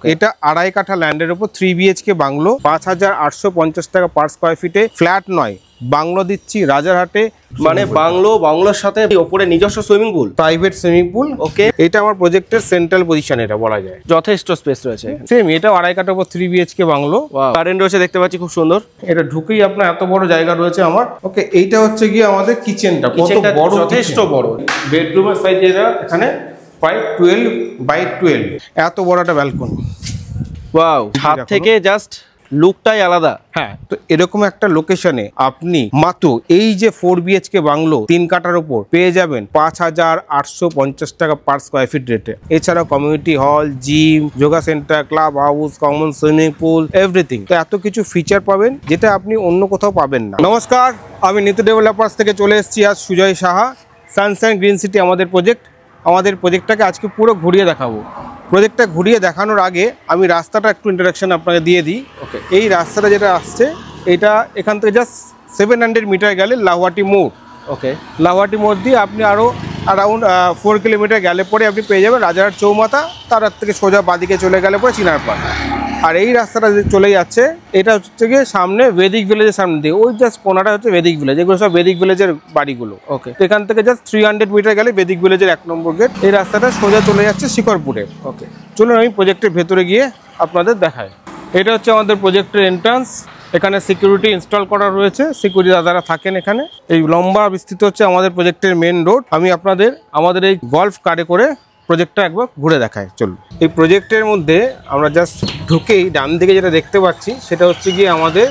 এটা 2.5 কাঠা ল্যান্ডের উপর 3 BHK বাংলো, 5850 টাকা পার স্কয়ার ফিটে। ফ্ল্যাট নয়, বাংলো দিচ্ছি রাজারহাটে। মানে বাংলোর সাথে উপরে নিজস্ব swimming pool, private swimming pool. Okay, এটা আমার প্রজেক্টের সেন্ট্রাল পজিশন, এটা বলা যায় যথেষ্ট স্পেস রয়েছে। সেম, এটা 2.5 কাঠার উপর 3 BHK বাংলো। গার্ডেন রয়েছে দেখতে পাচ্ছি, খুব সুন্দর। এটা ঢুকেই আপনার এত বড় জায়গা রয়েছে আমার। ওকে, এইটা হচ্ছে গিয়ে আমাদের কিচেনটা, কত বড়, যথেষ্ট বড়। বেডরুমের সাইজ এটা এখানে 512 এত বড় একটা ব্যালকনি। ওয়াও, ছাদ থেকে জাস্ট লুকটাই আলাদা। হ্যাঁ, তো এরকম একটা লোকেশনে আপনি মাত্র এই যে 4 BHK বাংলো 3 কাঠার উপর পেয়ে যাবেন 5850 টাকা পার স্কয়ার ফিট রেটে। এছাড়াও community hall, gym, yoga centre, club house, common swimming pool, everything. তো এত কিছু ফিচার পাবেন যেটা আপনি অন্য কোথাও পাবেন না। নমস্কার, আমি নিতু ডেভেলপার্স থেকে চলে এসেছি আজ Sujoy Saha. Sunshine green city আমাদের প্রজেক্ট। আমাদের প্রজেক্টটাকে আজকে পুরো ঘুরিয়ে দেখাবো। প্রজেক্টটা ঘুরিয়ে দেখানোর আগে আমি রাস্তাটা একটু ইন্ট্রোডাকশন আপনাকে দিয়ে দিই। ওকে, এই রাস্তাটা যেটা আসছে, এটা এখান থেকে জাস্ট 700 মিটার গেলে লাহোয়াটি মোড়। ওকে, লাহোয়াটি মোড় দিয়ে আপনি আরও অ্যারাউন্ড 4 কিলোমিটার গেলে পরে আপনি পেয়ে যাবেন রাজারহাট চৌমাথা। তার থেকে সোজা বাদিকে চলে গেলে পরে চিনারপাড়। আর এই রাস্তাটা যে চলে যাচ্ছে, এটা হচ্ছে গিয়ে সামনে বেদিক ভিলেজের সামনে দিয়ে, ওই জাস্ট কোনাটা হচ্ছে বেদিক ভিলেজ। এগুলো সব বেদিক ভিলেজের বাড়িগুলো। ওকে, তো এখান থেকে জাস্ট 300 মিটার গেলে বেদিক ভিলেজের 1 নম্বর গেট। এই রাস্তাটা সোজা চলে যাচ্ছে শিকরপুরে। ওকে, চলুন আমি প্রজেক্টের ভেতরে গিয়ে আপনাদের দেখাই। এটা হচ্ছে আমাদের প্রজেক্টের এন্ট্রান্স। এখানে সিকিউরিটি ইনস্টল করা রয়েছে, সিকিউরিটি দাদারা থাকেন এখানে। এই লম্বা বিস্তৃত হচ্ছে আমাদের প্রজেক্টের মেন রোড। আমি আপনাদের আমাদের এই গল্ফ কারে করে প্রজেক্টটা একবার ঘুরে দেখায়। চলুন, এই প্রজেক্টের মধ্যে আমরা জাস্ট ঢুকেই ডান দিকে যেটা দেখতে পাচ্ছি সেটা হচ্ছে গিয়ে আমাদের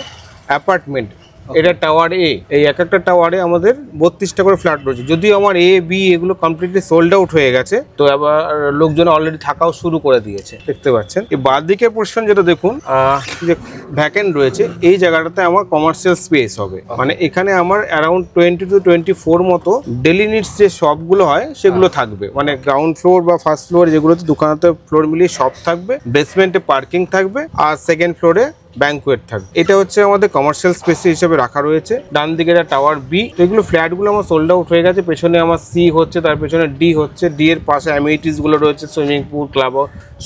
অ্যাপার্টমেন্ট। এটা টাওয়ার এ। এই এক একটা টাওয়ারে আমাদের 32টা করে ফ্ল্যাট রয়েছে। যদিও আমার এ বি এগুলো কমপ্লিটলি সোল্ড আউট হয়ে গেছে, তো আবার লোকজন অলরেডি থাকাও শুরু করে দিয়েছে, দেখতে পাচ্ছেন। এই বাঁ দিকের পোর্শন যেটা দেখুন, যে ভ্যাকেন্ট রয়েছে, এই জায়গাটাতে আমার কমার্শিয়াল স্পেস হবে। মানে এখানে আমার অ্যারাউন্ড 20 to 24 মতো ডেলি নিডস যে শপগুলো হয় সেগুলো থাকবে। মানে গ্রাউন্ড ফ্লোর বা ফার্স্ট ফ্লোর যেগুলোতে দোকানতে ফ্লোর মিলিয়ে শপ থাকবে, বেসমেন্টে পার্কিং থাকবে, আর সেকেন্ড ফ্লোরে ব্যাংকুয়েট থাকবে। এটা হচ্ছে আমাদের কমার্শিয়াল স্পেস হিসেবে রাখা রয়েছে। ডান দিকে টাওয়ার বি। এগুলো ফ্ল্যাটগুলো আমার সোল্ড আউট হয়ে গেছে। পেছনে আমার সি হচ্ছে, তার পেছনে ডি হচ্ছে। ডি এর পাশে অ্যামিনিটিস গুলো রয়েছে, সুইমিং পুল, ক্লাব,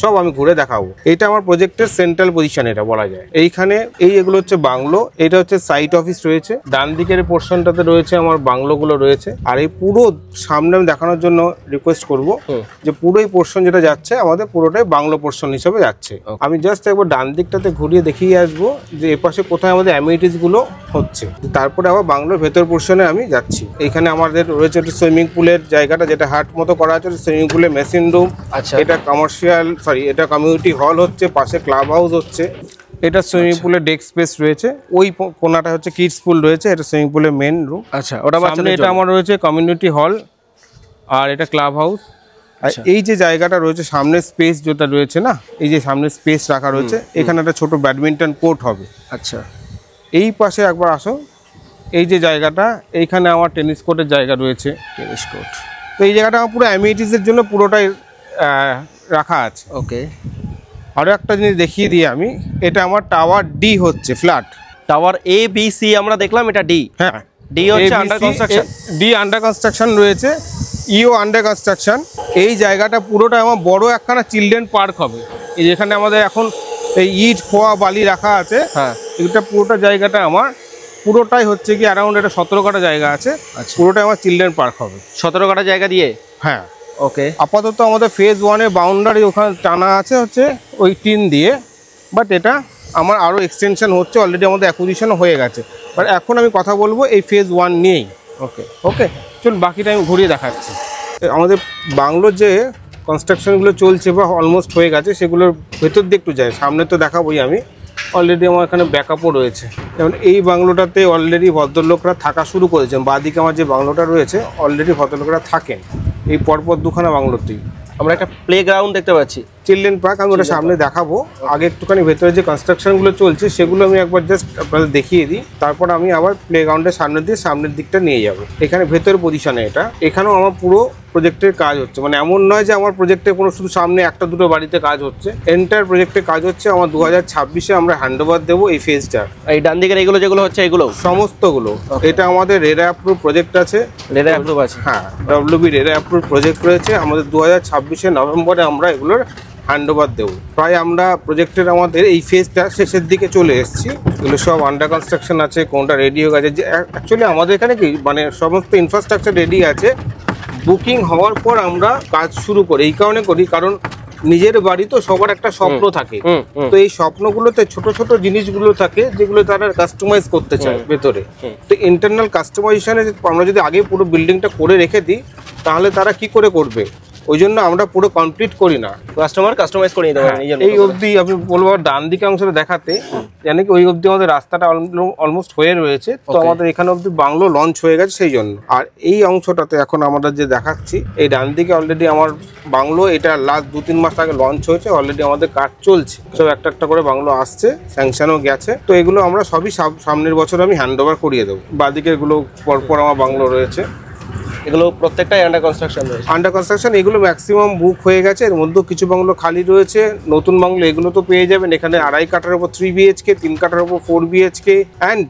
সব আমি ঘুরে দেখাবো। এটা আমার প্রজেক্টের সেন্ট্রাল পজিশন, এটা বলা যায়। এইখানে এগুলো হচ্ছে বাংলো, এটা হচ্ছে সাইট অফিস রয়েছে। ডান দিকের পোর্শনটাতে রয়েছে আমার বাংলোগুলো রয়েছে। আর এই পুরো সামনে আমি দেখানোর জন্য রিকোয়েস্ট করব যে পুরো এই পোর্শন যেটা যাচ্ছে আমাদের পুরোটাই বাংলো পোর্শন হিসেবে যাচ্ছে। আমি জাস্ট একবার ডান দিকটাতে ঘুরিয়ে দেখিয়ে আসবো যে এপাশে কোথায় আমাদের অ্যামিনিটিস গুলো হচ্ছে। তারপরে আবার বাংলোর ভেতর পোর্শনে আমি যাচ্ছি। এখানে আমাদের রয়েছে একটা সুইমিং পুলের জায়গাটা, যেটা হাট মতো করা আছে। সুইমিং পুলের মেশিন রুম। আচ্ছা, এটা এটা কমিউনিটি হল হচ্ছে, পাশে ক্লাব হাউস হচ্ছে। এটা সুইমিং পুলের ডেক স্পেস রয়েছে। ওই কোনাটা হচ্ছে কিডস পুল রয়েছে। এটা সুইমিং পুলের মেন রুম। আচ্ছা, ওটা সামনে এটা আমার রয়েছে কমিউনিটি হল, আর এটা ক্লাব হাউস। আর এই যে জায়গাটা রয়েছে সামনে স্পেস যেটা রয়েছে না, এই যে সামনে স্পেস রাখা রয়েছে, এখানে একটা ছোট ব্যাডমিন্টন কোর্ট হবে। আচ্ছা, এই পাশে একবার আসো, এই যে জায়গাটা, এইখানে আমার টেনিস কোর্টের জায়গা রয়েছে, টেনিস কোর্ট। তো এই জায়গাটা আমার পুরো অ্যামিনিটিসের জন্য পুরোটাই রাখা আছে। ওকে, আরও একটা জিনিস দেখিয়ে দিই আমি। এটা আমার টাওয়ার ডি হচ্ছে flat. Tower A B C আমরা দেখলাম, এটা ডি। হ্যাঁ, ডি হচ্ছে under construction. D under construction রয়েছে, ইও আন্ডার কনস্ট্রাকশন। এই জায়গাটা পুরোটা আমার বড় একখানা চিলড্রেন পার্ক হবে। এই যেখানে আমাদের এখন এই ইট খোয়া বালি রাখা আছে, হ্যাঁ, এটা পুরোটা জায়গাটা আমার পুরোটাই হচ্ছে কি অ্যারাউন্ড এটা 17 কাঠা জায়গা আছে। পুরোটাই আমার চিলড্রেন পার্ক হবে 17 কাঠা জায়গা দিয়ে। হ্যাঁ, ওকে। আপাতত আমাদের ফেজ 1 এর বাউন্ডারি ওখানে টানা আছে হচ্ছে ওই টিন দিয়ে, বাট এটা আমার আরও এক্সটেনশন হচ্ছে। অলরেডি আমাদের অ্যাকুইজিশন হয়ে গেছে, বাট এখন আমি কথা বলবো এই ফেজ 1 নিয়েই। ওকে ওকে, চলুন বাকিটা আমি ঘুরিয়ে দেখাচ্ছি। আমাদের বাংলোর যে কনস্ট্রাকশনগুলো চলছে বা অলমোস্ট হয়ে গেছে, সেগুলোর ভেতর দিয়ে একটু যায়। সামনে তো দেখাবোই আমি। অলরেডি আমার এখানে ব্যাকআপও রয়েছে। যেমন এই বাংলোটাতে অলরেডি ভদ্রলোকরা থাকা শুরু করেছেন। বাঁদিকে আমার যে বাংলোটা রয়েছে, অলরেডি ভদ্রলোকরা থাকেন এই পরপর দুখানা বাংলোতেই। আমরা একটা প্লে গ্রাউন্ড দেখতে পাচ্ছি, চিলড্রেন পার্ক। আমি ওটা সামনে দেখাবো। আগে একটুখানি ভেতরে যে কনস্ট্রাকশনগুলো চলছে সেগুলো আমি একবার জাস্ট আপনাদের দেখিয়ে দিই, তারপর আমি আবার প্লে গ্রাউন্ডের সামনের দিকটা নিয়ে যাবো। এখানে ভেতর পজিশনে এটা, এখানেও আমার পুরো প্রজেক্টের কাজ হচ্ছে। মানে এমন নয় যে আমার প্রজেক্টে কোনো শুধু সামনে একটা দুটো বাড়িতে কাজ হচ্ছে, এন্টায়ার প্রজেক্টে কাজ হচ্ছে। আমার 2026-এ আমরা হ্যান্ডওভার দেবো এই ফেজটা। এই ডান দিকের এগুলো যেগুলো হচ্ছে, এগুলো সমস্তগুলো। এটা আমাদের রেরা অ্যাপ্রুভ প্রজেক্ট আছে। রেরা অ্যাপ্রুভ আছে, হ্যাঁ, WB রেরা অ্যাপ্রুভ প্রজেক্ট রয়েছে। আমাদের 2026-এ নভেম্বরে আমরা এগুলোর হ্যান্ড ওভার দেবো। প্রায় আমরা প্রজেক্টের আমাদের এই ফেজটা শেষের দিকে চলে এসেছি। এগুলো সব আন্ডার কনস্ট্রাকশন আছে, কোনটা রেডি হয়ে গেছে। যে অ্যাকচুয়ালি আমাদের এখানে কি মানে সমস্ত ইনফ্রাস্ট্রাকচার রেডি আছে, বুকিং হওয়ার পর আমরা কাজ শুরু করি। এই কারণে করি কারণ নিজের বাড়ি তো সবার একটা স্বপ্ন থাকে, তো এই স্বপ্নগুলোতে ছোট ছোট জিনিসগুলো থাকে যেগুলো তারা কাস্টমাইজ করতে চায় ভেতরে। তো ইন্টারনাল কাস্টমাইজেশনে আমরা যদি আগে পুরো বিল্ডিংটা করে রেখে দিই তাহলে তারা কি করে করবে, ওই জন্য আমরা পুরো কমপ্লিট করি না, কাস্টমাইজ করে নিতে পারেন। এই অবধি আমি বলবো ডান দিকে অংশটা দেখাতে, জানি কি ওই অবধি আমাদের রাস্তাটা অলমোস্ট হয়ে রয়েছে। তো আমাদের এখানে অবধি বাংলো লঞ্চ হয়ে গেছে সেই জন্য। আর এই অংশটাতে এখন আমরা যে দেখাচ্ছি এই ডান দিকে অলরেডি আমার বাংলো, এটা লাস্ট 2-3 মাস আগে লঞ্চ হয়েছে, অলরেডি আমাদের কাজ চলছে, সব একটা একটা করে বাংলো আসছে, স্যাংশনও গেছে। তো এগুলো আমরা সবই সামনের বছর আমি হ্যান্ড ওভার করিয়ে দেবো। বাদিকে এগুলো পরপর আমার বাংলো রয়েছে, এগুলো প্রত্যেকটাই আন্ডার কনস্ট্রাকশন রয়েছে। আন্ডার কনস্ট্রাকশন এগুলো ম্যাক্সিমাম বুক হয়ে গেছে, এর মধ্যেও কিছু বাংলো খালি রয়েছে। নতুন বাংলো এগুলো তো পেয়ে যাবেন এখানে 2.5 কাঠার উপর 3 BHK, 3 কাঠার উপর 4 BHK অ্যান্ড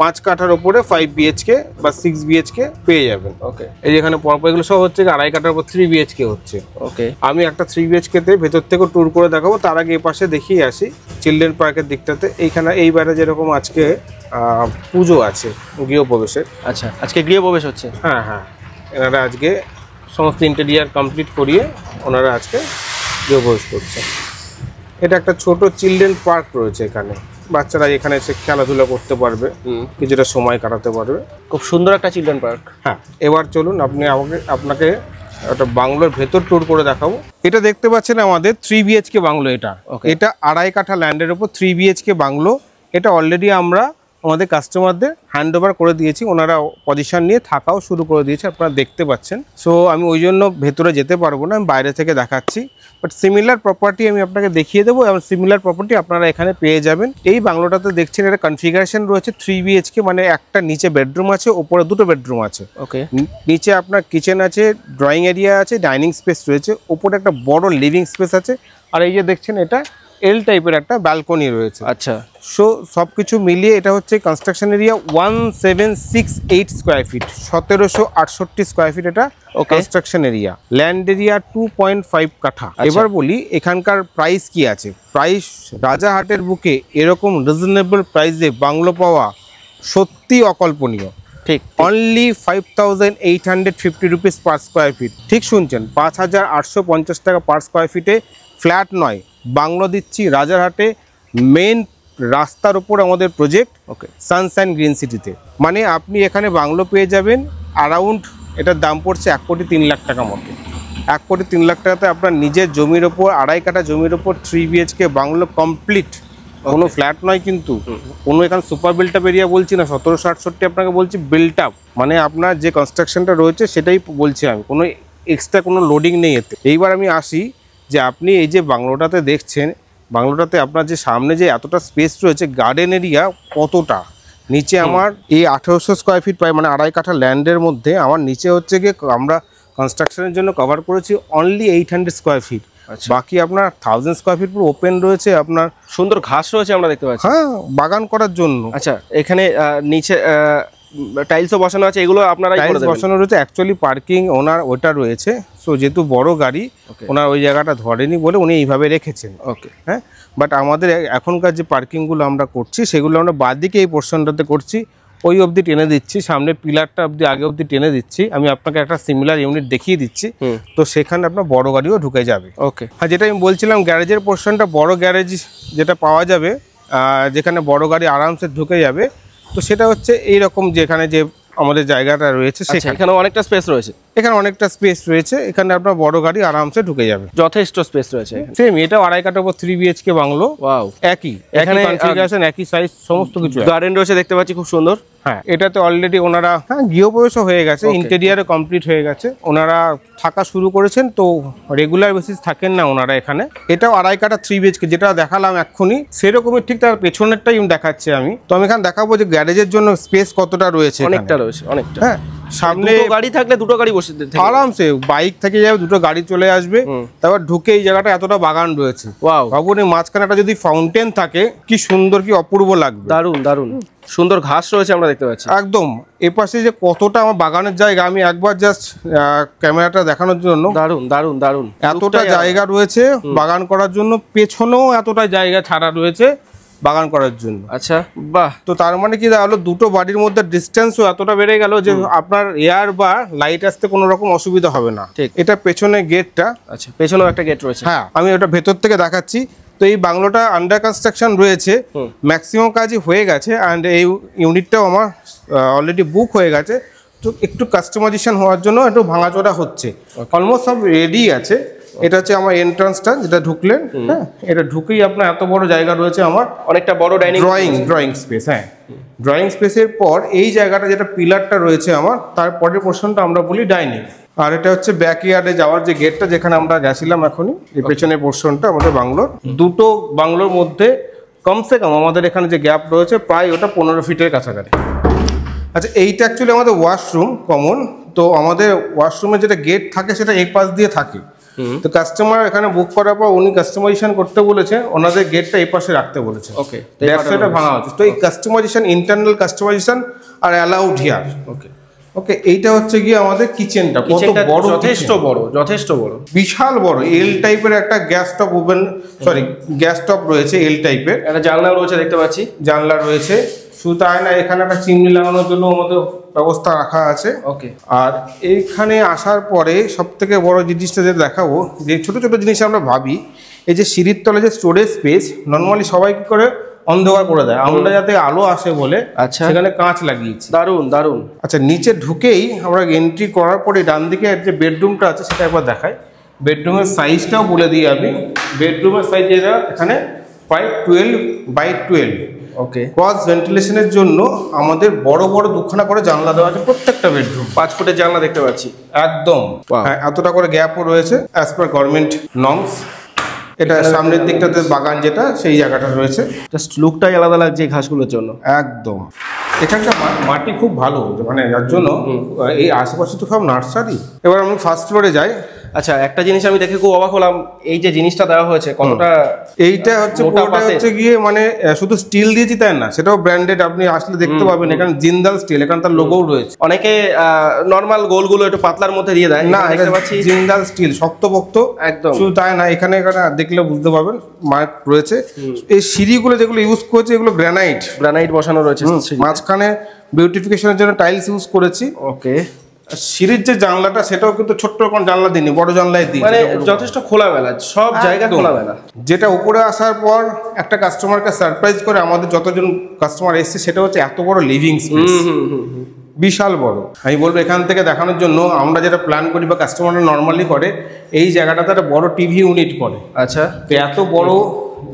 5 কাঠার উপরে 5 BHK বা 6 BHK পেয়ে যাবেন। ওকে, এই যেখানে পরপর এগুলো সব হচ্ছে 2.5 কাঠার উপর 3 BHK হচ্ছে। ওকে, আমি একটা 3 BHK তে ভেতর থেকে ট্যুর করে দেখাবো। তার আগে এই পাশে দেখিয়ে আসি চিলড্রেন পার্কের দিকটাতে। এইখানে এইবারে যেরকম আজকে পুজো আছে গৃহপ্রবেশের। আচ্ছা, আজকে গৃহপ্রবেশ হচ্ছে? হ্যাঁ হ্যাঁ, এনারা আজকে সমস্ত ইন্টেরিয়ার কমপ্লিট করিয়ে ওনারা আজকে গৃহপ্রবেশ করছে। এটা একটা ছোট চিলড্রেন পার্ক রয়েছে এখানে, বাচ্চারা এখানে এসে খেলাধুলা করতে পারবে, কিছুটা সময় কাটাতে পারবে। খুব সুন্দর একটা চিলড্রেন পার্ক। হ্যাঁ, এবার চলুন আপনাকে একটা বাংলোর ভেতর ট্যুর করে দেখাবো। এটা দেখতে পাচ্ছেন আমাদের 3 BHK বাংলো। এটা 2.5 কাঠা ল্যান্ডের উপর 3 BHK বাংলো। এটা অলরেডি আমরা আমাদের কাস্টমারদের হ্যান্ড ওভার করে দিয়েছি, ওনারা পজিশন নিয়ে থাকাও শুরু করে দিয়েছে, আপনারা দেখতে পাচ্ছেন। সো আমি ওই জন্য ভেতরে যেতে পারবো না, আমি বাইরে থেকে দেখাচ্ছি। বাট সিমিলার প্রপার্টি আমি আপনাকে দেখিয়ে দেবো, এবং সিমিলার প্রপার্টি আপনারা এখানে পেয়ে যাবেন। এই বাংলোটাতে দেখছেন এটা কনফিগারেশন রয়েছে 3 BHK, মানে একটা নিচে বেডরুম আছে, ওপরে 2টো বেডরুম আছে। ওকে, নিচে আপনার কিচেন আছে, ড্রয়িং এরিয়া আছে, ডাইনিং স্পেস রয়েছে, ওপরে একটা বড় লিভিং স্পেস আছে। আর এই যে দেখছেন এটা এল টাইপের একটা ব্যালকনি রয়েছে। আচ্ছা, সো সব কিছু মিলিয়ে এটা হচ্ছে construction area 1768 square feet, 1768 square feet এটা কনস্ট্রাকশন এরিয়া। ল্যান্ড এরিয়া 2.5 কাঠা। এবার বলি এখানকার প্রাইস কি আছে। প্রাইস রাজারহাটের বুকে এরকম রিজনেবল প্রাইসে বাংলো পাওয়া সত্যি অকল্পনীয়। ঠিক, only 5850 rupees per square feet. ঠিক শুনছেন, 5850 টাকা পার স্কোয়ার ফিটে ফ্ল্যাট নয়, বাংলো দিচ্ছি রাজারহাটে, মেন রাস্তার উপর আমাদের প্রজেক্ট। ওকে, সানশাইন গ্রিন সিটিতে। মানে আপনি এখানে বাংলো পেয়ে যাবেন অ্যারাউন্ড, এটার দাম পড়ছে 1,03,00,000 টাকা মতো। 1,03,00,000 টাকাতে আপনার নিজের জমির ওপর 2.5 কাঠা জমির ওপর 3 BHK বাংলো কমপ্লিট, কোনো ফ্ল্যাট নয় কিন্তু, কোনো এখানে সুপার বিল্ট আপ এরিয়া বলছি না, 1768 আপনাকে বলছি বিল্ট আপ, মানে আপনার যে কনস্ট্রাকশনটা রয়েছে সেটাই বলছি আমি, কোনো এক্সট্রা কোনো লোডিং নেই এতে। এইবার আমি আসি যে আপনি এই যে বাংলোটাতে দেখছেন, বাংলোটাতে আপনার যে সামনে যে এতটা স্পেস রয়েছে, গার্ডেন এরিয়া কতটা, নিচে আমার এই 1800 স্কোয়ার ফিট প্রায়, মানে 2.5 কাঠা ল্যান্ডের মধ্যে আমার নিচে হচ্ছে গিয়ে আমরা কনস্ট্রাকশনের জন্য কভার করেছি অনলি 800 স্কোয়ার ফিট। বাকি আপনার 1000 স্কোয়ার ফিট পুরো ওপেন রয়েছে, আপনার সুন্দর ঘাস রয়েছে আমরা দেখতে পাচ্ছি। হ্যাঁ, বাগান করার জন্য। আচ্ছা, এখানে নিচে টাইলসও বসানো আছে, এগুলো আপনারা টাইলস বসানো রয়েছে। অ্যাকচুয়ালি পার্কিং ওনার ওটা রয়েছে, সো যেহেতু বড় গাড়ি ওনার ওই জায়গাটা ধরেনি বলে উনি এইভাবে রেখেছেন। ওকে, হ্যাঁ, বাট আমাদের এখনকার যে পার্কিংগুলো আমরা করছি সেগুলো আমরা বাদিকে এই পোর্শনটাতে করছি, ওই অবধি টেনে দিচ্ছি, সামনের পিলারটা অবধি আগে অবধি টেনে দিচ্ছি। আমি আপনাকে একটা সিমিলার ইউনিট দেখিয়ে দিচ্ছি, তো সেখানে আপনার বড় গাড়িও ঢুকে যাবে। ওকে, হ্যাঁ, যেটা আমি বলছিলাম গ্যারেজের পোর্শনটা, বড় গ্যারেজ যেটা পাওয়া যাবে, যেখানে বড় গাড়ি আরামসে ঢুকে যাবে, তো সেটা হচ্ছে এইরকম যেখানে যে আমাদের জায়গাটা রয়েছে সেখানে অনেকটা স্পেস রয়েছে। এখানে অনেকটা স্পেস রয়েছে, এখানে আপনার বড় গাড়ি আরামসে ঢুকে যাবে, যথেষ্ট স্পেস রয়েছে। সেম এটাও 2.5 কাঠার উপর 3 BHK বাংলো। ওয়াও, একই এখানে কনফিগারেশন, একই সাইজ, সমস্ত কিছু। গার্ডেন রয়েছে দেখতে পাচ্ছি, খুব সুন্দর। হ্যাঁ, এটাতে অলরেডি ওনারা গৃহপ্রবেশও হয়ে গেছে, ইন্টেরিয়ারে কমপ্লিট হয়ে গেছে, ওনারা থাকা শুরু করেছেন, তো রেগুলার বেসিস থাকেন না ওনারা এখানে। এটাও 2.5 কাঠা 3 BHK যেটা দেখালাম এক্ষুনি, সেরকমই ঠিক তার পেছনেরটাই দেখাচ্ছি আমি। তো আমি এখানে দেখাবো যে গ্যারেজের জন্য স্পেস কতটা রয়েছে। অনেকটা রয়েছে, অনেকটা। হ্যাঁ, সামনে দুটো গাড়ি থাকলে দুটো গাড়ি বসে আরামসে বাইক থেকে যাবে, দুটো গাড়ি চলে আসবে। তারপর ঢুকে এই জায়গাটা এতটা বাগান রয়েছে, ওয়াও, ভাবুন এই মাঝখানে একটা যদি ফাউন্টেন থাকে কি সুন্দর, কি অপূর্ব লাগবে। দারুন দারুন সুন্দর ঘাস রয়েছে আমরা দেখতে পাচ্ছি একদম। এপাশে যে কতটা আমার বাগানের জায়গা, আমি একবার জাস্ট ক্যামেরাটা দেখানোর জন্য, দারুন দারুন দারুন এতটা জায়গা রয়েছে বাগান করার জন্য, পেছনেও এতটা জায়গা ছাড়া রয়েছে বাগান করার জন্য। আচ্ছা, বাহ। তো তার মানে কি দাঁড়ালো, দুটো বাড়ির মধ্যে ডিস্টেন্সও এতটা বেড়ে গেল যে আপনার এয়ার বা লাইট আসতে কোনো রকম অসুবিধা হবে না। ঠিক। এটা পেছনে গেটটা, আচ্ছা, পেছনেও একটা গেট রয়েছে। হ্যাঁ, আমি ওটা ভেতর থেকে দেখাচ্ছি। তো এই বাংলোটা আন্ডার কনস্ট্রাকশন রয়েছে, ম্যাক্সিমাম কাজই হয়ে গেছে, অ্যান্ড এই ইউনিটটাও আমার অলরেডি বুক হয়ে গেছে। তো একটু কাস্টমাইজেশন হওয়ার জন্য একটু ভাঙাচোরা হচ্ছে, অলমোস্ট সব রেডি আছে। এটা হচ্ছে আমার এন্ট্রান্সটা, যেটা ঢুকলেন, হ্যাঁ, এটা ঢুকেই আপনার এত বড় জায়গা রয়েছে আমার, অনেকটা বড় ড্রয়িং স্পেস। হ্যাঁ, ড্রয়িং স্পেসের পর এই জায়গাটা যেটা পিলারটা রয়েছে আমার, তারপরের পোর্শনটা আমরা বলি ডাইনিং। আর এটা হচ্ছে ব্যাকইয়ার্ডে যাওয়ার যে গেটটা, যেখানে আমরা গেছিলাম এখনই, এই পেছনের পোর্শনটা আমাদের বাংলোর। দুটো বাংলোর মধ্যে কমসে কম আমাদের এখানে যে গ্যাপ রয়েছে প্রায় ওটা 15 ফিটের কাছাকাছি। আচ্ছা, এইটা অ্যাকচুয়ালি আমাদের ওয়াশরুম কমন। তো আমাদের ওয়াশরুমে যেটা গেট থাকে সেটা এক পাশ দিয়ে থাকে। তো কাস্টমার এখানে বুক করার পর উনি কাস্টমাইজেশন করতে বলেছে, ওনাদের গেটটা এই পাশে রাখতে বলেছে। ওকে, ব্যবসাটা ভাঙা হচ্ছে। তো এই কাস্টমাইজেশন, ইন্টারনাল কাস্টমাইজেশন আর অ্যালাউড হিয়ার। ওকে ওকে, এইটা হচ্ছে গিয়ে আমাদের কিচেনটা। কত বড়, যথেষ্ট বড়, বিশাল বড়। এল টাইপের একটা gas stop oven, sorry gas stop রয়েছে, এল টাইপের। একটা জানলা রয়েছে দেখতে পাচ্ছি, জানলা রয়েছে। শুধু তাই না, এখানে একটা চিমনি লাগানোর জন্য আমাদের ব্যবস্থা রাখা আছে। ওকে। আর এইখানে আসার পরে সব থেকে বড় জিনিসটা যেটা দেখাবো, যে ছোট ছোট জিনিস আমরা ভাবি, এই যে সিঁড়ির তলে যে স্টোরেজ স্পেস, নর্মালি সবাই কি করে অন্ধকার করে দেয়, আমরা যাতে আলো আসে বলে আচ্ছা সেখানে কাঁচ লাগিয়েছি। দারুন দারুন। আচ্ছা, নিচে ঢুকেই আমরা এন্ট্রি করার পরে ডান দিকে যে বেডরুমটা আছে সেটা একবার দেখাই। বেডরুমের সাইজটাও বলে দিই আমি। বেডরুমের সাইজ যেটা এখানে প্রায় 12x12। ওকে। ক্রস ভেন্টিলেশনের জন্য আমাদের বড় বড় দুখানা করে জানলা দেওয়া আছে প্রত্যেকটা বেডরুম। 5 ফুটের জানলা দেখতে পাচ্ছি একদম। হ্যাঁ, এতটা করে গ্যাপও রয়েছে অ্যাজ পার গভর্নমেন্ট নর্মস। এটা সামনের দিকটাতে বাগান, যেটা সেই জায়গাটা রয়েছে। জাস্ট লুকটাই আলাদা লাগছে এই ঘাসগুলোর জন্য। একদম। এখানকার মাটি খুব ভালো, মানে যার জন্য এই আশেপাশে তো সব নার্সারি। এবার আমি ফার্স্ট ফ্লোরে যাই। আচ্ছা, একটা জিনিস আমি দেখে খুব অবাক হলাম, এই যে জিনিসটা দেওয়া হয়েছে কতটা, এইটা হচ্ছে পুরোটা হচ্ছে গিয়ে মানে শুধু স্টিল দিয়েছি তাই না, সেটাও ব্র্যান্ডেড। আপনি আসলে দেখতে পাবেন এখানে জিন্দাল স্টিল, এখানে তার লোগোও রয়েছে। অনেকে নর্মাল গোলগুলো একটু পাতলার মধ্যে দিয়ে দেয়, না দেখতে পাচ্ছি জিন্দাল স্টিল, শক্তপোক্ত একদম। শুধু তাই না, এখানে দেখলে বুঝতে পারবেন মার্ক রয়েছে। এই সিঁড়িগুলো যেগুলো ইউজ করেছে এগুলো গ্রানাইট বসানো রয়েছে। মাঝখানে বিউটিফিকেশনের জন্য টাইলস ইউজ করেছি। ওকে। সিঁড়ির যে জানলাটা সেটাও কিন্তু ছোট্ট কোনো জানলা দিইনি, বড় জানলাই দিই, মানে যথেষ্ট খোলামেলা, সব জায়গা খোলামেলা। যেটা উপরে আসার পর একটা কাস্টমারকে সারপ্রাইজ করে আমাদের যতজন কাস্টমার এসছে, সেটা হচ্ছে এত বড় লিভিং স্পেস, বিশাল বড়। আমি বলবো এখান থেকে দেখানোর জন্য আমরা যেটা প্ল্যান করি বা কাস্টমাররা নর্মালি করে, এই জায়গাটাতে একটা বড় টিভি ইউনিট করে। আচ্ছা। তো এত বড়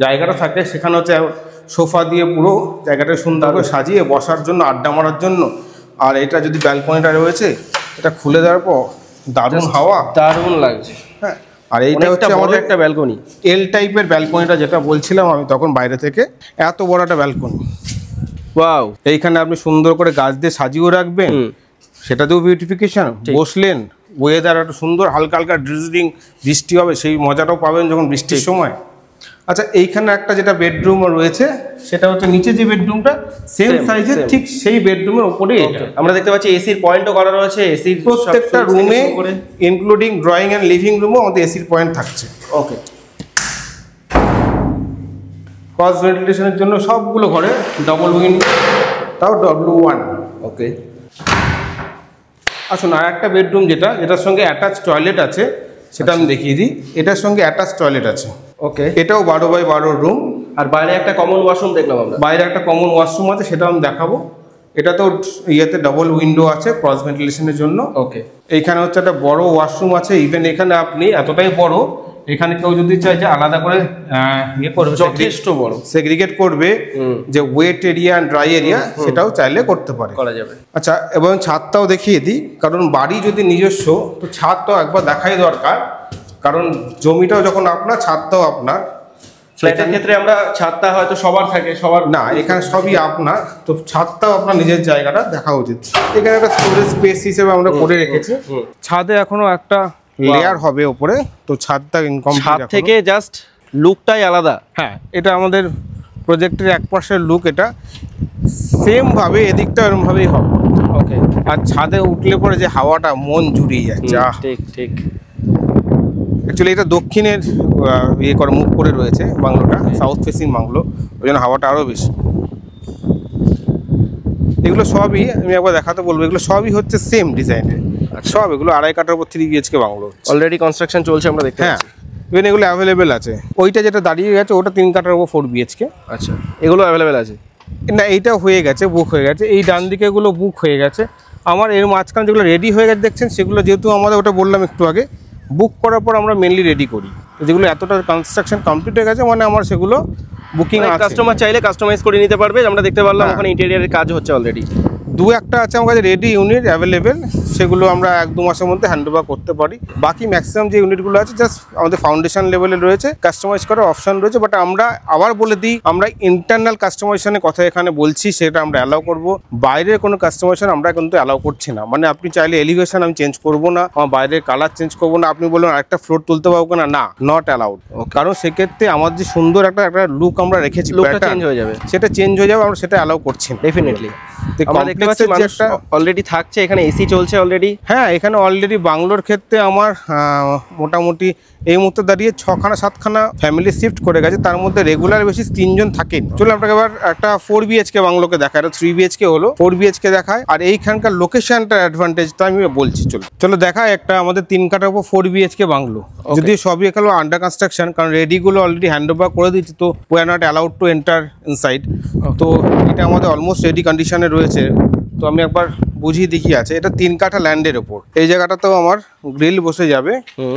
জায়গাটা থাকে, সেখানে হচ্ছে সোফা দিয়ে পুরো জায়গাটা সুন্দর করে সাজিয়ে বসার জন্য, আড্ডা মারার জন্য। আর এটা যদি ব্যালকনিটা রয়েছে, এটা খুলে দেওয়ার পর দারুণ হাওয়া, দারুণ লাগছে। হ্যাঁ, আর এইটা হচ্ছে আমাদের একটা ব্যালকনি, এল টাইপের ব্যালকনিটা, যেটা বলছিলাম আমি তখন বাইরে থেকে। এত বড় একটা ব্যালকনি, ওয়াও। এইখানে আপনি সুন্দর করে গাছ দিয়ে সাজিয়েও রাখবেন, সেটাতেও বিউটিফিকেশন। বসলেন, ওয়েদার একটা সুন্দর হালকা হালকা ড্রিজলিং বৃষ্টি হবে, সেই মজাটাও পাবেন যখন বৃষ্টির সময়। আচ্ছা, এইখানে একটা যেটা বেডরুম রয়েছে, সেটা হচ্ছে নিচে যে বেডরুমটা সেম সাইজের, ঠিক সেই বেডরুমের উপরে এটা আমরা দেখতে পাচ্ছি। এসির পয়েন্টও করা রয়েছে, এসির প্রত্যেকটা রুমে ইনক্লুডিং ড্রয়িং এন্ড লিভিং রুমও আমাদের এসির পয়েন্ট থাকছে। ওকে। ক্রস ভেন্টিলেশনের জন্য সবগুলো ঘরে ডবল উইন্ডো, তাও W1। ওকে। আসুন, আর একটা বেডরুম যেটার সঙ্গে অ্যাটাচ টয়লেট আছে, সেটা আমি দেখিয়ে দিই। এটার সঙ্গে অ্যাটাচ টয়লেট আছে। ওকে। এটাও 12x12 রুম। আর বাইরে একটা কমন ওয়াশরুম দেখলাম আমরা। বাইরে একটা কমন ওয়াশরুম আছে, সেটাও আমি দেখাবো। এটা তো ইয়েতে ডবল উইন্ডো আছে ক্রস ভেন্টিলেশনের জন্য। ওকে। এইখানে হচ্ছে একটা বড় ওয়াশরুম আছে। ইভেন এখানে আপনি এতটাই বড়, এখানে কেউ যদি চায় যে আলাদা করে ইয়ে করবে, যথেষ্ট বড় সেগ্রিগেট করবে, যে wait area and dry area, সেটাও চাইলে করতে পারে, করা যাবে। আচ্ছা, এবং ছাদটাও দেখিয়ে দিই, কারণ বাড়ি যদি নিজস্ব, তো ছাদটাও একবার দেখাই দরকার। কারণ জমিটাও যখন আপনার, ছাদটাও আপনার। ফ্ল্যাটের ক্ষেত্রে আমরা ছাদটা হয়তো সবার থাকে, সবার না, এখানে সবই আপনার, তো ছাদটাও আপনার নিজের জায়গাটা দেখা উচিত। এখানে একটা স্টোরেজ স্পেস হিসেবে আমরা করে রেখেছি। ছাদে এখনো একটা লেয়ার হবে উপরে, তো ছাদটা ইনকমপ্লিট। ছাদ থেকে জাস্ট লুকটাই আলাদা। হ্যাঁ, এটা আমাদের প্রজেক্টের এক পাশের লুক, এটা সেম ভাবে এদিকটা এরকম ভাবেই হবে। ওকে। আর ছাদে উঠলে পরে যে হাওয়াটা মন জুড়িয়ে যাচ্ছে। ঠিক ঠিক। অ্যাকচুয়ালি এটা দক্ষিণের ইয়ে করে মুখ করে রয়েছে বাংলোটা, সাউথ ফেসিং বাংলো, ওই জন্য হাওয়াটা আরও বেশি। এগুলো সবই আমি একবার দেখাতে বলবো, এগুলো সবই হচ্ছে সেম ডিজাইনের। সব এগুলো 2.5 কাঠার উপর 3 BHK বাংলো, অলরেডি কনস্ট্রাকশন চলছে আমরা দেখতে হ্যাঁ। পাচ্ছি। ইভেন এগুলো অ্যাভেলেবেল আছে। ওইটা যেটা দাঁড়িয়ে গেছে ওটা 3 কাঠার উপর 4 BHK। আচ্ছা, এগুলো অ্যাভেলেবেল আছে? না, এইটা হয়ে গেছে, বুক হয়ে গেছে। এই ডান দিকে এগুলো বুক হয়ে গেছে। আমার এর মাঝখানে যেগুলো রেডি হয়ে গেছে দেখছেন, সেগুলো যেহেতু আমাদের, ওটা বললাম একটু আগে, বুক করার পর আমরা মেনলি রেডি করি। তো যেগুলো এতটা কনস্ট্রাকশন কমপ্লিট হয়ে গেছে, মানে আমার সেগুলো বুকিং আছে। কাস্টমার চাইলে কাস্টমাইজ করে নিতে পারবে। আমরা দেখতে পারলাম ওখানে ইন্টেরিয়রের কাজ হচ্ছে অলরেডি। 2-1টা আছে আমার কাছে রেডি ইউনিট অ্যাভেলেবেল, সেগুলো আমরা 1-2 মাসের মধ্যে হ্যান্ড ওভার করতে পারি। বাকি ম্যাক্সিমাম যে ইউনিটগুলো আছে জাস্ট আমাদের ফাউন্ডেশন লেভেলে রয়েছে, কাস্টমাইজ করার অপশন রয়েছে। বাট আমরা আবার বলে দিই, আমরা ইন্টারনাল কাস্টমাইজেশনের কথা এখানে বলছি, সেটা আমরা অ্যালাউ করব। বাইরের কোনো কাস্টমাইজেশন আমরা কিন্তু অ্যালাউ করছি না। মানে আপনি চাইলে এলিভেশন আমি চেঞ্জ করবো না, আমার বাইরের কালার চেঞ্জ করবো না, আপনি বলবেন আরেকটা ফ্লোর তুলতে পারবো না, না, নট অ্যালাউড। কারণ সেক্ষেত্রে আমার যে সুন্দর একটা লুক আমরা রেখেছি, চেঞ্জ হয়ে যাবে, সেটা চেঞ্জ হয়ে যাবে, আমরা সেটা অ্যালাউ করছি না। ডেফিনেটলি। আমরা দেখতে পাচ্ছি মানুষ অলরেডি থাকছে এখানে, এসি চলছে অলরেডি। হ্যাঁ, এখানে অলরেডি বাংলোর ক্ষেত্রে আমার মোটামুটি এই মুহূর্তে দাঁড়িয়ে 6-7খানা ফ্যামিলি শিফট করে গেছে। তার মধ্যে রেগুলার বেশি 3 জন থাকেন। চলো আপনাকে এবার একটা 4 BHK বাংলোকে দেখায়। এটা 3 BHK হলো, 4 BHK দেখায়। আর এইখানকার লোকেশনটার অ্যাডভান্টেজটা আমি বলছি। চলো দেখায় একটা আমাদের 3 কাঠার উপর 4 BHK বাংলো। যদিও সবই এখানে আন্ডার কনস্ট্রাকশন, কারণ রেডিগুলো অলরেডি হ্যান্ড ওভার করে দিচ্ছি, তো we are not allowed to enter inside. তো এটা আমাদের অলমোস্ট রেডি কন্ডিশনে রয়েছে। তো আমি একবার বুঝিয়ে দেখি আছে। এটা 3 কাঠা ল্যান্ডের ওপর। এই জায়গাটাতেও আমার গ্রিল বসে যাবে।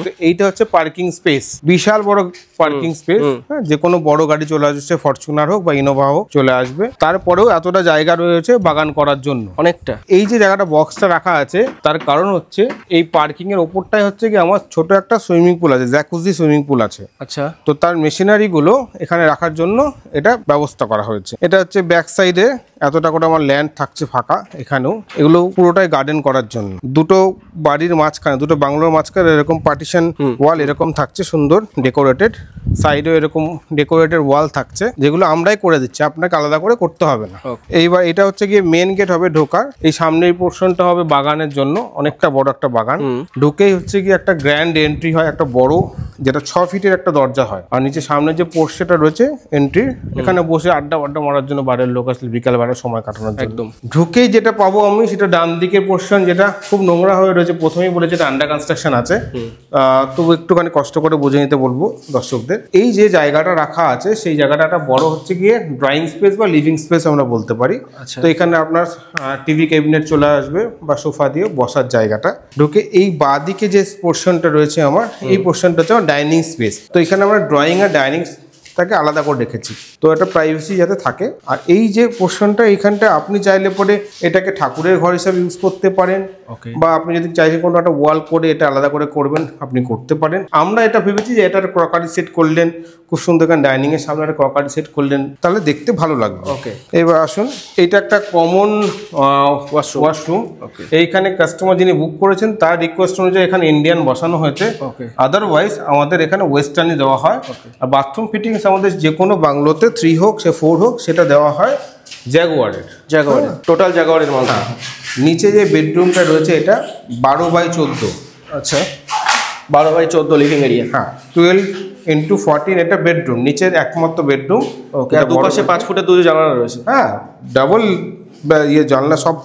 তো এইটা হচ্ছে পার্কিং স্পেস, বিশাল বড় পার্কিং স্পেস। হ্যাঁ, যে কোনো বড় গাড়ি চলে আসছে, ফরচুনার হোক বা ইনোভা হোক চলে আসবে। তারপরেও এতটা জায়গা রয়েছে বাগান করার জন্য অনেকটা। এই যে জায়গাটা বক্সটা রাখা আছে, তার কারণ হচ্ছে এই পার্কিং এর ওপরটাই হচ্ছে কি আমার ছোট একটা সুইমিং পুল আছে, জ্যাকুজি সুইমিং পুল আছে। আচ্ছা, তো তার মেশিনারি গুলো এখানে রাখার জন্য এটা ব্যবস্থা করা হয়েছে। এটা হচ্ছে ব্যাক সাইডে এতটা করে আমার ল্যান্ড থাকছে ফাঁকা, এখানেও এগুলো পুরোটাই গার্ডেন করার জন্য। দুটো বাড়ির মাঝখানে, দুটো বাংলোর মাঝখানে এরকম পার্টিশন ওয়াল এরকম থাকছে, সুন্দর ডেকোরেটেড। সাইডেও এরকম ডেকোরেটেড ওয়াল থাকছে, যেগুলো আমরাই করে দিচ্ছি, আপনাকে আলাদা করে করতে হবে না। এইবার এটা হচ্ছে গিয়ে মেন গেট হবে ঢোকার। এই সামনের পোর্শনটা হবে বাগানের জন্য, অনেকটা বড় একটা বাগান। ঢুকেই হচ্ছে গিয়ে একটা গ্র্যান্ড এন্ট্রি হয়, একটা বড়, যেটা 6 ফিটের একটা দরজা হয়। আর নিচে সামনে যে পোর্শনটা রয়েছে এন্ট্রি, এখানে বসে আড্ডা মারার জন্য বাইরের লোক আসলে বিকাল বেলা সময় কাটানোর জন্য। একদম ঢুকেই যেটা পাবো আমি, সেটা ডান দিকের পোর্শন, যেটা খুব নোংরা হয়ে রয়েছে। প্রথমেই বলেছে এটা আন্ডার কনস্ট্রাকশন আছে, তো একটুখানি কষ্ট করে বুঝে নিতে বলবো দর্শকদের। এই যে জায়গাটা রাখা আছে, সেই জায়গাটা একটা বড় হচ্ছে গিয়ে ড্রয়িং স্পেস বা লিভিং স্পেস আমরা বলতে পারি। তো এখানে আপনার টিভি ক্যাবিনেট চলে আসবে বা সোফা দিয়ে বসার জায়গাটা। ঢুকে এই বাঁ দিকে যে পোর্শনটা রয়েছে আমার, এই পোর্শনটা হচ্ছে আমার ডাইনিং স্পেস। তো এখানে আমরা ড্রয়িং আর ডাইনিং তাকে আলাদা করে রেখেছি, তো এটা প্রাইভেসি যাতে থাকে। আর এই যে পোর্শনটা, এইখানটা আপনি চাইলে পরে এটাকে ঠাকুরের ঘর হিসাবে ইউজ করতে পারেন, বা আপনি যদি চাইলে কোনো একটা ওয়াল করে এটা আলাদা করে করবেন, আপনি করতে পারেন। আমরা এটা ভেবেছি যে এটার ক্রকারি সেট করলেন, খুব সুন্দর করে ডাইনিং এর সামনে একটা ক্রকারি সেট করলেন, তাহলে দেখতে ভালো লাগবে। ওকে, এবার আসুন, এটা একটা কমন ওয়াশরুম। এইখানে কাস্টমার যিনি বুক করেছেন তার রিকোয়েস্ট অনুযায়ী এখানে ইন্ডিয়ান বসানো হয়েছে। আদারওয়াইজ আমাদের এখানে ওয়েস্টার্নই দেওয়া হয়। আর বাথরুম ফিটিংস আমাদের যে কোনো বাংলোতে 3 হোক, সে 4 হোক, সেটা দেওয়া হয় জাগুয়ারের। টোটাল জাগুয়ারের মাল। নিচে যে বেডরুমটা রয়েছে, এটা 12x14। আচ্ছা, 12x14 লিভিং এরিয়া। হ্যাঁ, 12x14 এটা বেডরুম, নিচের একমাত্র বেডরুম। ওকে, দুপাশে 5 ফুটের দুটো জানালা রয়েছে। হ্যাঁ, ডাবল ইয়ে জানলা সব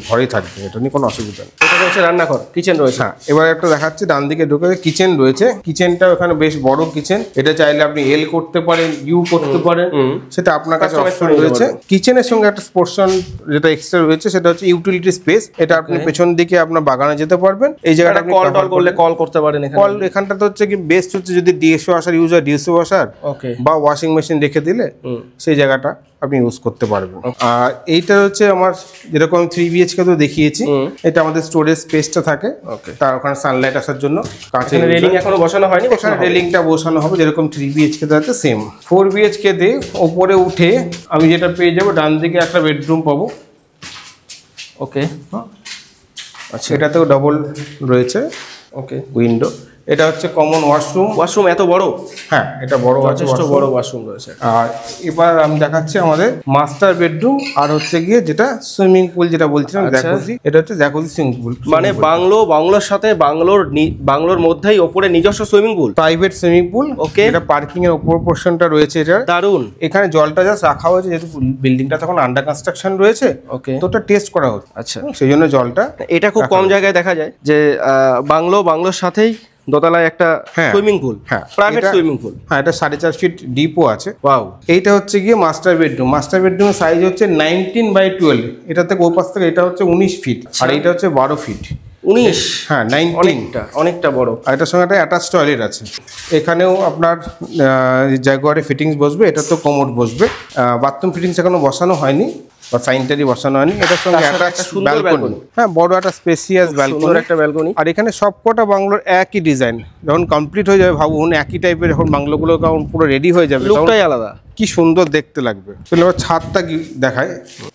ঘরেই থাকবে, এটা নিয়ে কোনো অসুবিধা নেই। এটা রয়েছে রান্নাঘর, কিচেন রয়েছে। হ্যাঁ, এবার একটা দেখাচ্ছি, ডান দিকে ঢুকে কিচেন রয়েছে। কিচেনটা ওখানে বেশ বড় কিচেন, এটা চাইলে আপনি এল করতে পারেন, ইউ করতে পারেন, সেটা আপনার কাছে অপশন রয়েছে। কিচেনের সঙ্গে একটা পোর্শন যেটা এক্সট্রা রয়েছে, সেটা হচ্ছে ইউটিলিটি স্পেস। এটা আপনি পেছন দিকে আপনার বাগানে যেতে পারবেন। এই জায়গাটা কল করলে কল করতে পারেন। কল এখানটাতে হচ্ছে কি বেস্ট হচ্ছে যদি ডিএসও ওয়াশার ইউজ হয়, ডিএসও ওয়াশার বা ওয়াশিং মেশিন রেখে দিলে সেই জায়গাটা আপনি ইউজ করতে পারবেন। আর এইটা হচ্ছে আমার যেরকম 3 BHK তো দেখিয়েছি, এটা আমাদের স্টোরেজ স্পেসটা থাকে, তার ওখানে সানলাইট আসার জন্য কাঁচের রেলিং এখনো বসানো হয়নি, ওখানে রেলিংটা বসানো হবে যেরকম 3 BHK তে আছে সেম। 4 BHK তে ওপরে উঠে আমি যেটা পেয়ে যাবো, ডান দিকে একটা বেডরুম পাবো। ওকে, আচ্ছা, এটাতেও ডাবল রয়েছে। ওকে, উইন্ডো। এটা হচ্ছে কমন ওয়াশরুম। ওয়াশরুম এত বড়? হ্যাঁ, এটা বড়, যথেষ্ট বড় ওয়াশরুম রয়েছে। আর এবার আমি দেখাচ্ছি আমাদের মাস্টার বেডরুম, আর হচ্ছে গিয়ে যেটা সুইমিং পুল যেটা বলছিলাম, জ্যাকুজি। এটা হচ্ছে জ্যাকুজি সুইমিং পুল, মানে বাংলোর সাথে বাংলোর মধ্যেই ওপরে নিজস্ব swimming pool, private swimming pool. Okay, এটা পার্কিং এর উপর পোরশনটা রয়েছে। এটা দারুন। এখানে জলটা জাস্ট রাখা হয়েছে, যেহেতু বিল্ডিংটা তখন আন্ডার কনস্ট্রাকশন রয়েছে। ওকে, তো ওটা টেস্ট করা হচ্ছে। আচ্ছা, সেই জন্য জলটা, এটা খুব কম জায়গায় দেখা যায় যে বাংলোর সাথেই দোতলায় একটা সুইমিং পুল, প্রাইভেট সুইমিং পুল। হ্যাঁ, এটা 4.5 ফিট ডিপও আছে। ওয়াও। এইটা হচ্ছে গিয়ে মাস্টার বেডরুম। মাস্টার বেডরুমের সাইজ হচ্ছে 19/12। এটা থেকে ওই পাশ থেকে এটা হচ্ছে 19 ফিট, আর এইটা হচ্ছে 12 ফিট। 19? হ্যাঁ, 19, অনেকটা বড়। আর এটার সঙ্গে একটা অ্যাটাচ টয়লেট আছে। এখানেও আপনার জাগুয়ারে ফিটিংস বসবে, এটা তো কোমোড বসবে। বাথরুম ফিটিংস এখনো বসানো হয়নি বা সাইনটারি বসানো হয়নি। এটার সঙ্গে একটা সুন্দর ব্যালকনি, হ্যাঁ, বড় একটা স্পেসিয়াস ব্যালকনি, একটা ব্যালকনি। আর এখানে সবকটা বাংলোর একই ডিজাইন। যখন কমপ্লিট হয়ে যাবে, ভাবুন একই টাইপের যখন বাংলোগুলো যখন পুরো রেডি হয়ে যাবে, লুকটাই আলাদা, কি সুন্দর দেখতে লাগবে। চলো এবার ছাদটা কি দেখায়।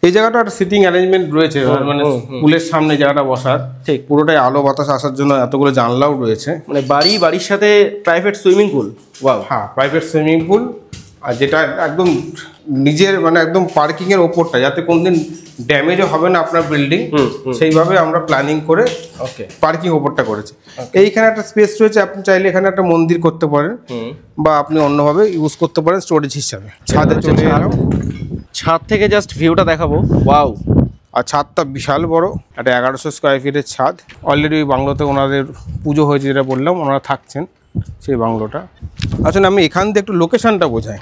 এই জায়গাটা একটা সিটিং অ্যারেঞ্জমেন্ট রয়েছে, মানে পুলের সামনে জায়গাটা বসার, ঠিক পুরোটাই আলো বাতাস আসার জন্য এতগুলো জানলাও রয়েছে। মানে বাড়ির সাথে প্রাইভেট সুইমিং পুল। ওয়াও। হ্যাঁ, প্রাইভেট সুইমিং পুল, আর যেটা একদম নিজের মানে একদম পার্কিং এর ওপরটা, যাতে কোনদিন ড্যামেজও হবে না আপনার বিল্ডিং, সেইভাবে আমরা প্ল্যানিং করে পার্কিং ওপরটা করেছি। এইখানে একটা স্পেস রয়েছে, আপনি চাইলে এখানে একটা মন্দির করতে পারেন, বা আপনি অন্যভাবে ইউজ করতে পারেন স্টোরেজ হিসাবে। ছাদে চলে এলাম, ছাদ থেকে জাস্ট ভিউটা দেখাবো। ওয়াও। আর ছাদটা বিশাল বড়, একটা 1100 স্কোয়ার ফিটের ছাদ। অলরেডি ওই বাংলোতে ওনাদের পুজো হয়েছে, যেটা বললাম, ওনারা থাকছেন সেই বাংলোটা। আসলে আমি এখান থেকে একটু লোকেশনটা বোঝাই।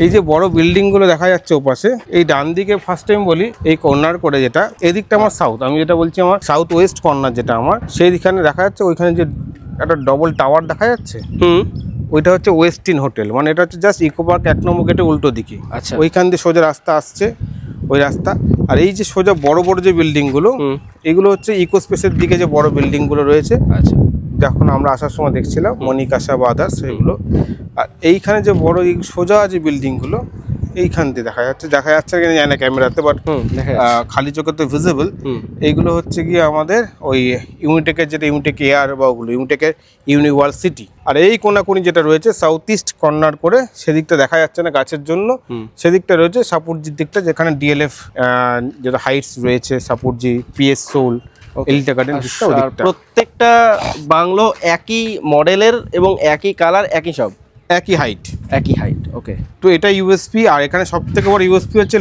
এই যে বড় বিল্ডিংগুলো দেখা যাচ্ছে ওপাশে, এই ডান দিকে ফার্স্ট টাইম বলি, এই কর্নার করে যেটা, এদিকটা আমার সাউথ, আমি যেটা বলছি আমার সাউথ ওয়েস্ট কর্নার যেটা আমার, সেইখানে দেখা যাচ্ছে ওইখানে যে একটা ডবল টাওয়ার দেখা যাচ্ছে, ওইটা হচ্ছে ওয়েস্টিন হোটেল। মানে এটা হচ্ছে জাস্ট ইকো পার্ক 1 নম্বর গেটে উল্টো দিকে। আচ্ছা, ওইখান দিয়ে সোজা রাস্তা আসছে, ওই রাস্তা। আর এই যে সোজা বড় বড় যে বিল্ডিংগুলো, এগুলো হচ্ছে ইকো স্পেসের দিকে যে বড় বিল্ডিংগুলো রয়েছে। আচ্ছা, যখন আমরা আসার সময় দেখছিলাম মনিকাশা বা আদার্স সেগুলো। আর এইখানে যে বড় সোজা যে বিল্ডিংগুলো, এইখান দিয়ে দেখা যাচ্ছে কিনা জানি না ক্যামেরাতে, বাট খালি চোখে তো ভিজিবল। এইগুলো হচ্ছে গিয়ে আমাদের ওই ইউনিটেকের, যেটা ইউনিটেক এয়ার বা ওগুলো ইউনিটেকের ইউনিভার্সিটি। আর এই কোনাকুনি যেটা রয়েছে সাউথ ইস্ট কর্নার করে, সেদিকটা দেখা যাচ্ছে না গাছের জন্য, সেদিকটা রয়েছে সাপুরজির দিকটা, যেখানে ডিএলএফ যেটা হাইটস রয়েছে, Shapoorji, PS soul, Elita garden. প্রত্যেকটা বাংলো একই মডেলের এবং একই কালার, একই সব, একই হাইট। ওকে, তো এটা ইউএসপি। আর এখানে সব থেকে বড় ইউএসপি হচ্ছে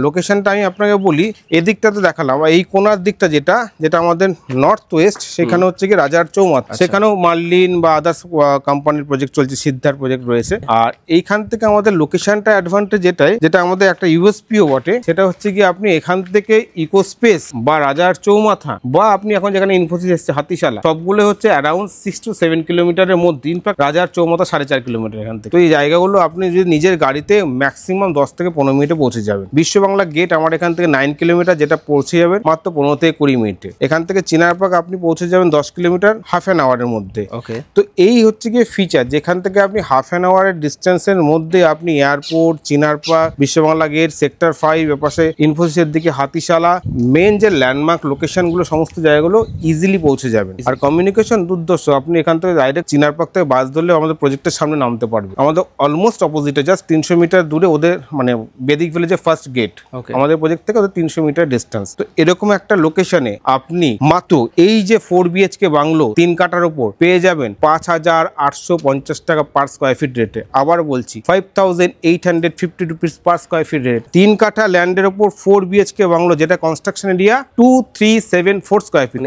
লোকেশনটা আমি আপনাকে বলি। এদিকটাতে দেখালাম, এই কোনার দিকটা যেটা আমাদের নর্থ ওয়েস্ট, সেখানে হচ্ছে কি রাজার চৌমাথা, সেখানেও মার্লিন বা আদার্স কোম্পানির প্রজেক্ট চলছে, সিদ্ধার প্রজেক্ট রয়েছে। আর এইখান থেকে আমাদের লোকেশনটা অ্যাডভান্টেজ যেটা আমাদের একটা ইউএসপিও বটে, সেটা হচ্ছে কি আপনি এখান থেকে ইকো স্পেস বা রাজার চৌমাথা, বা আপনি এখন যেখানে ইনফোসিস এসছে হাতিশালা, সবগুলো হচ্ছে অ্যারাউন্ড 6 to 7 কিলোমিটারের মধ্যে। ইনফ্যাক্ট রাজার চৌমাথা 4.5 কিলোমিটার এখান থেকে। তো এই জায়গাগুলো আপনি যদি নিজের গাড়িতে ম্যাক্সিমাম 10 থেকে 15 মিনিটে পৌঁছে যাবেন। বিশ্ব বাংলা গেট আমার এখান থেকে 9 কিলোমিটার, যেটা পৌঁছে যাবেন মাত্র 15 থেকে 20 মিনিটে। এখান থেকে চিনারপাক আপনি পৌঁছে যাবেন 10 কিলোমিটার হাফ অ্যান আওয়ারের মধ্যে। ওকে, তো এই হচ্ছে গিয়ে ফিচার, যেখান থেকে আপনি হাফ অ্যান আওয়ারের ডিস্টেন্সের মধ্যে আপনি এয়ারপোর্ট, চিনারপাক, বিশ্ব বাংলা গেট, সেক্টর 5, এপাশে ইনফোসিসের দিকে হাতিশালা, মেন যে ল্যান্ডমার্ক লোকেশনগুলো, সমস্ত জায়গাগুলো ইজিলি পৌঁছে যাবেন। আর কমিউনিকেশন দুর্ধর্ষ, আপনি এখান থেকে ডাইরেক্ট চিনারপাক থেকে বাস ধরলে আমাদের প্রজেক্টের সামনে নামতে পারবে। আমাদের অলমোস্ট অপোজিটে, জাস্ট 300 মিটার দূরে ওদের, মানে বেদিক ভিলেজের ফার্স্ট গেট, আমাদের প্রজেক্ট থেকে ওদের 300 মিটার ডিস্টেন্স। তো এরকম একটা লোকেশনে আপনি মাত্র এই যে 4 BHK বাংলো 3 কাঠার উপর পেয়ে যাবেন 5,850 টাকা পার স্কোয়ার ফিট রেটে। আবার বলছি 5,850 rupees per square feet rate. 3 কাঠা ল্যান্ডের উপর 4 BHK বাংলো, যেটা কনস্ট্রাকশন এরিয়া 2374 স্কোয়ার ফিট।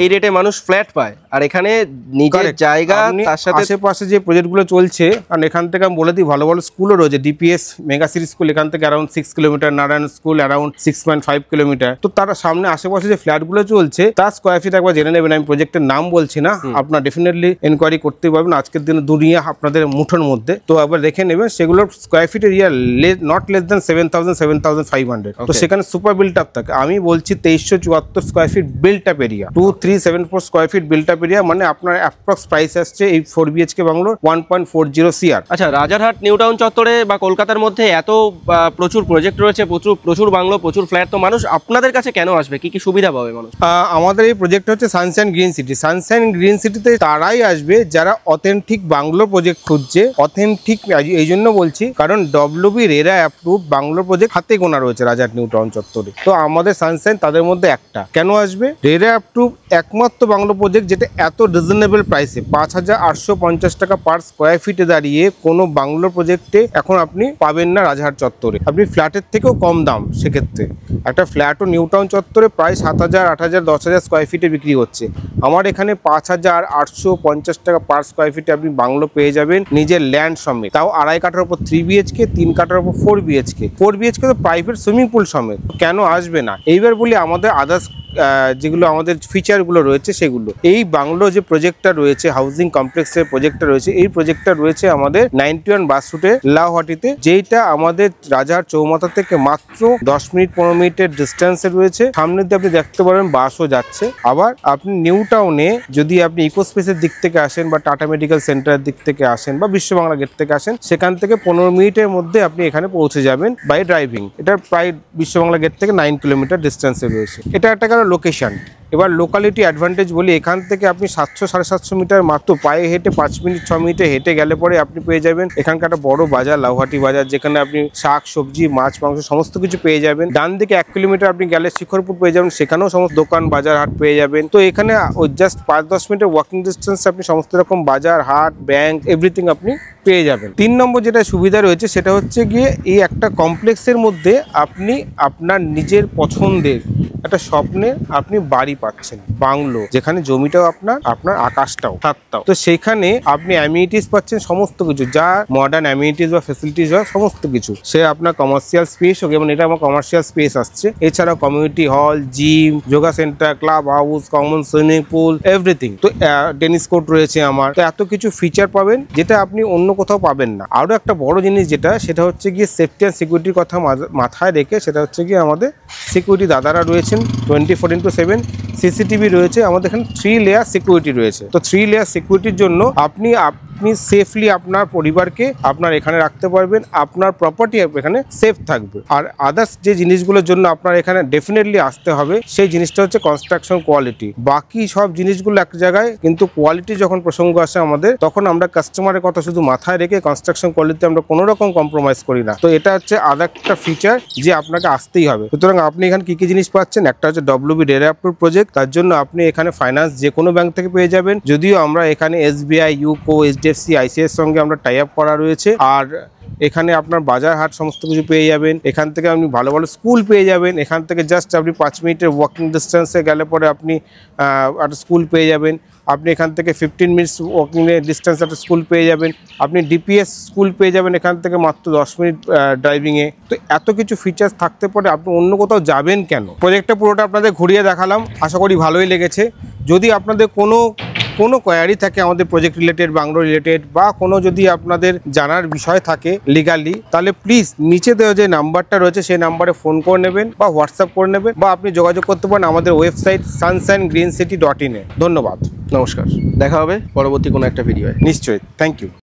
এই রেটে মানুষ ফ্ল্যাট পায়। আর এখানে নিজের জায়গা, তার সাথে আশেপাশে যে প্রজেক্টগুলো চলছে, কারণ এখান থেকে আমি বলে দিই ভালো ভালো স্কুলও রয়েছে। ডিপিএস মেগা সিটি স্কুল এখান থেকে around 6 kilometre, Narayan school around 6.5 kilometre. তো তার সামনে আশেপাশে যে ফ্ল্যাটগুলো চলছে তার স্কোয়ার ফিট একবার জেনে নেবেন। আমি প্রজেক্টের নাম বলছি না, আপনার ডেফিনেটলি এনকোয়ারি করতে পারবেন। আজকের দিনে দুনিয়া আপনাদের মুঠোর মধ্যে, তো একবার দেখে নেবেন। সেগুলোর square feet area not less than 7,500। তো সেখানে সুপার বিল্ট আপ থাকে। আমি বলছি 2374 square feet built up area, 2374 square feet built up area, মানে আপনার অ্যাপ্রক্স প্রাইস আসছে এই 4 BHK বাংলো 1.40 CR। আচ্ছা, রাজারহাট নিউ টাউন চত্বরে বা কলকাতার মধ্যে এত প্রচুর প্রজেক্ট রয়েছে, প্রচুর বাংলো, প্রচুর ফ্ল্যাট, তো মানুষ আপনাদের কাছে কেন আসবে? কি কি সুবিধা পাবে মানুষ? আমাদের এই প্রজেক্ট হচ্ছে Sunshine green city. Sunshine green সিটিতে তারাই আসবে যারা অথেন্টিক বাংলো প্রজেক্ট খুঁজছে। অথেন্টিক এই জন্য বলছি কারণ WB RERA approve bungalow project হাতে গোনা রয়েছে রাজারহাট নিউ টাউন চত্বরে। তো আমাদের সানশাইন তাদের মধ্যে একটা। কেন আসবে? রেরা অ্যাপ্রুভ একমাত্র বাংলো প্রজেক্ট যেটা এত রিজনেবল প্রাইসে 5,850 টাকা পার স্কোয়ার ফিটে দাঁড়িয়ে কোনো বাংলো প্রজেক্টে এখন আপনি পাবেন না রাজারহাট চত্বরে। আপনি ফ্ল্যাটের থেকেও কম দাম। সেক্ষেত্রে একটা ফ্ল্যাটও নিউ টাউন চত্বরে প্রায় 7,000, 8,000, 10,000 স্কোয়ার ফিটে বিক্রি হচ্ছে। আমার এখানে 5,850 টাকা পার স্কোয়ার ফিটে আপনি বাংলো পেয়ে যাবেন নিজের ল্যান্ড সমেত, তাও 2.5 কাঠার উপর 3 BHK, 3 কাঠার উপর 4 BHK। 4 BHK তো প্রাইভেট সুইমিং পুল সমেত। কেন আসবে না? এইবার বলি আমাদের আদার্স যেগুলো আমাদের ফিচারগুলো রয়েছে সেগুলো। এই বাংলো যে প্রজেক্টটা রয়েছে, হাউজিং কমপ্লেক্সের প্রজেক্টটা রয়েছে, এই প্রজেক্টটা রয়েছে আমাদের 91 বাস রুটে লাউহাটিতে, যেইটা আমাদের রাজারহাট চৌমাথা থেকে মাত্র 10 মিনিট 15 মিনিটের ডিস্টেন্সে রয়েছে। সামনে দিয়ে আপনি দেখতে পারেন বাসও যাচ্ছে। আবার আপনি নিউ টাউনে যদি আপনি ইকোস্পেসের দিক থেকে আসেন বা টাটা মেডিকেল সেন্টারের দিক থেকে আসেন বা বিশ্ববাংলা গেট থেকে আসেন, সেখান থেকে 15 মিনিটের মধ্যে আপনি এখানে পৌঁছে যাবেন বাই ড্রাইভিং। এটা প্রায় বিশ্ববাংলা গেট থেকে 9 কিলোমিটার ডিস্টেন্সে রয়েছে। এটা একটা লোকেশন। এবার লোকালিটি অ্যাডভান্টেজ বলি, এখান থেকে আপনি 700-750 মিটার মাত্র পায়ে হেঁটে 5 মিনিট 6 মিনিটে হেঁটে গেলে পরে আপনি পেয়ে যাবেন এখানকার একটা বড় বাজার, লাউহাটি বাজার, যেখানে আপনি শাক সবজি মাছ মাংস সমস্ত কিছু পেয়ে যাবেন। ডান দিকে 1 কিলোমিটার আপনি গেলে শিখরপুর পেয়ে যাবেন, সেখানেও সমস্ত দোকান বাজার হাট পেয়ে যাবেন। তো এখানে জাস্ট 5-10 মিনিটের ওয়াকিং ডিস্টেন্সে আপনি সমস্ত রকম বাজার হাট ব্যাংক এভরিথিং আপনি পেয়ে যাবেন। 3 নম্বর যেটা সুবিধা রয়েছে সেটা হচ্ছে গিয়ে এই একটা কমপ্লেক্সের মধ্যে আপনি আপনার নিজের পছন্দের একটা স্বপ্নের আপনি বাড়ি পাচ্ছেন, বাংলো, যেখানে জমিটাও আপনার আকাশটাও ছাদটাও। তো সেখানে আপনি অ্যামিনিটিস পাচ্ছেন সমস্ত কিছু, যা মডার্ন অ্যামিনিটিস বা ফ্যাসিলিটিস হয় সমস্ত কিছু। সে আপনার কমার্শিয়াল স্পেস হোক, যেমন এটা আমার কমার্শিয়াল স্পেস আসছে। এছাড়াও community hall, gym, yoga centre, club house, common swimming pool everything. তো টেনিস কোর্ট রয়েছে আমার। তো এত কিছু ফিচার পাবেন যেটা আপনি অন্য কোথাও পাবেন না। আরও একটা বড় জিনিস যেটা, সেটা হচ্ছে গিয়ে সেফটি অ্যান্ড সিকিউরিটির কথা মাথায় রেখে, সেটা হচ্ছে গিয়ে আমাদের সিকিউরিটি দাদারা রয়েছেন 24/7। সিসিটিভি রয়েছে আমাদের এখানে। 3 লেয়ার সিকিউরিটি রয়েছে। তো 3 লেয়ার সিকিউরিটির জন্য আপনি সেফলি আপনার পরিবারকে আপনার এখানে রাখতে পারবেন, আপনার প্রপার্টি এখানে সেফ থাকবে। আর আদার্স যে জিনিসগুলোর জন্য আপনার এখানে ডেফিনেটলি আসতে হবে, সেই জিনিসটা হচ্ছে কনস্ট্রাকশন কোয়ালিটি। বাকি সব জিনিসগুলো এক জায়গায়, কিন্তু কোয়ালিটি যখন প্রসঙ্গ আসে আমাদের, তখন আমরা কাস্টমারের কথা শুধু মাথায় রেখে কনস্ট্রাকশন কোয়ালিটিতে আমরা কোনো রকম কম্প্রোমাইজ করি না। তো এটা হচ্ছে আদার একটা ফিচার যে আপনাকে আসতেই হবে। সুতরাং আপনি এখানে কি কি জিনিস পাচ্ছেন, একটা হচ্ছে WB রেরা অ্যাপ্রুভ প্রজেক্ট, তার জন্য আপনি এখানে ফাইন্যান্স যে কোনো ব্যাংক থেকে পেয়ে যাবেন। যদিও আমরা এখানে SBI, ইউকো, HDFC, ICICI সঙ্গে আমরা টাই আপ করা রয়েছে। আর এখানে আপনার বাজার হাট সমস্ত কিছু পেয়ে যাবেন। এখান থেকে আপনি ভালো ভালো স্কুল পেয়ে যাবেন। এখান থেকে জাস্ট আপনি 5 মিনিটের ওয়াকিং ডিস্টেন্সে গেলে পরে আপনি একটা স্কুল পেয়ে যাবেন। আপনি এখান থেকে 15 মিনিটস ওয়াকিং ডিস্টেন্স একটা স্কুল পেয়ে যাবেন। আপনি DPS স্কুল পেয়ে যাবেন এখান থেকে মাত্র 10 মিনিট ড্রাইভিংয়ে। তো এত কিছু ফিচার্স থাকতে পারে, আপনি অন্য কোথাও যাবেন কেন? প্রজেক্টটা পুরোটা আপনাদের ঘুরিয়ে দেখালাম, আশা করি ভালোই লেগেছে। যদি আপনাদের কোনো কোয়ারি থাকে আমাদের প্রজেক্ট রিলেটেড, বাংলো রিলেটেড, বা কোনো যদি আপনাদের জানার বিষয় থাকে লিগালি, তাহলে প্লিজ নিচে দেওয়া যে নাম্বারটা রয়েছে সেই নাম্বারে ফোন করে নেবেন বা হোয়াটসঅ্যাপ করে নেবেন, বা আপনি যোগাযোগ করতে পারেন আমাদের ওয়েবসাইট sunshinegreencity.in এ। ধন্যবাদ, নমস্কার, দেখা হবে পরবর্তী কোনো একটা ভিডিওয়। নিশ্চয়ই, থ্যাংক ইউ।